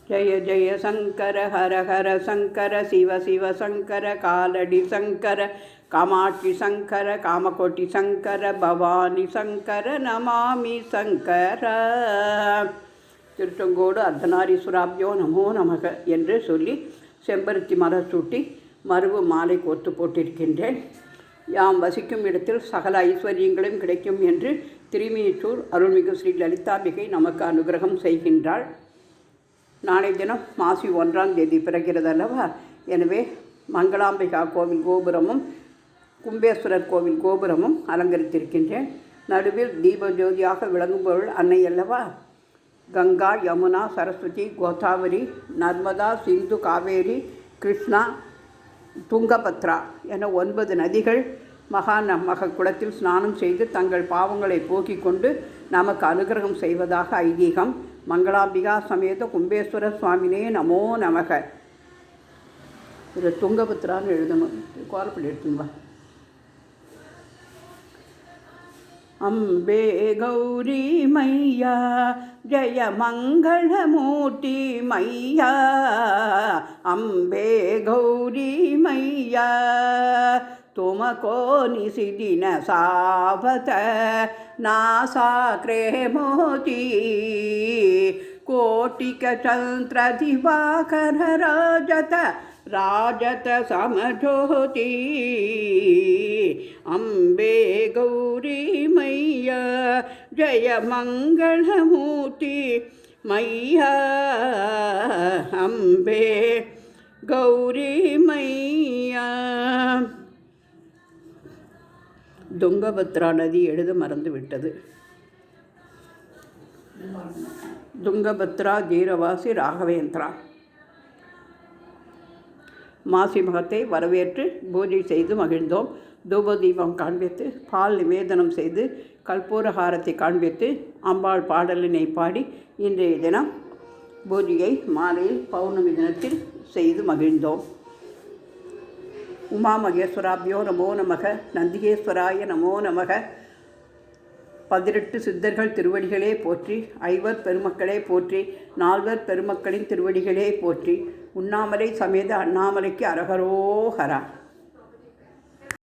ஜய ஜய சங்கர ஹர ஹர சங்கர சிவ சிவ சங்கர காலடி சங்கர காமாட்சி சங்கர காமகோட்டி சங்கர பவானி சங்கர நமாமி சங்கர. திருச்செங்கோடு அர்த்தநாரீஸ்வராப்யோ நமோ நமக என்று சொல்லி செம்பருத்தி மலர் சூட்டி மருவு மாலை கோர்த்து போட்டிருக்கின்றேன். யாம் வசிக்கும் இடத்தில் சகல ஐஸ்வர்யங்களும் கிடைக்கும் என்று திருமீச்சூர் அருள்மிகு ஸ்ரீ லலிதாம்பிகை நமக்கு அனுகிரகம் செய்கின்றாள். நாளை தினம் மாசி 1ஆம் தேதி பிறக்கிறது அல்லவா? எனவே மங்களாம்பிகா கோவில் கோபுரமும் கும்பேஸ்வரர் கோவில் கோபுரமும் அலங்கரித்திருக்கின்றேன். நடுவில் தீபஜோதியாக விளங்கும் பொருள் அன்னை அல்லவா? கங்கா, யமுனா, சரஸ்வதி, கோதாவரி, நர்மதா, சிந்து, காவேரி, கிருஷ்ணா, துங்கபத்ரா என 9 நதிகள் மக குளத்தில் ஸ்நானம் செய்து தங்கள் பாவங்களை போக்கிக் கொண்டு நமக்கு அனுகிரகம் செய்வதாக ஐதீகம். மங்களாம்பிகா சமேத கும்பேஸ்வர சுவாமினே நமோ நமக. இது துங்கபத்ரான்னு எழுதணும். கோரப்பள்ளி எடுத்துன்பா. அம்பே கௌரி மையா ஜய மங்களமூர்த்தி மையா. அம்பே கௌரி மையா तुमको निशिदिन सावत नासाग्रे मोती कोटिक चंद्र दिवाकर राजत राजत समज्योति. अम्बे गौरी मैया जय मंगलमूर्ति मैया. अम्बे गौरी मैया. துங்கபத்ரா நதி எழுத மறந்துவிட்டது. துங்கபத்ரா ஜீரவாசி ராகவேந்திரா. மாசி மகத்தை வரவேற்று பூஜை செய்து மகிழ்ந்தோம். தூபதீபம் காண்பித்து பால் நிவேதனம் செய்து கற்பூரஹாரத்தை காண்பித்து அம்பாள் பாடலினை பாடி இன்றைய தினம் பூஜையை மாலையில் பௌர்ணமி தினத்தில் செய்து மகிழ்ந்தோம். உமா மகேஸ்வராபியோ நமோ நமக. நந்திகேஸ்வராய நமோ நமக. 18 சித்தர்கள் திருவடிகளே போற்றி. 5 பெருமக்களே போற்றி. 4 பெருமக்களின் திருவடிகளே போற்றி. உண்ணாமலை சமேத அண்ணாமலைக்கு அரகரோஹரா.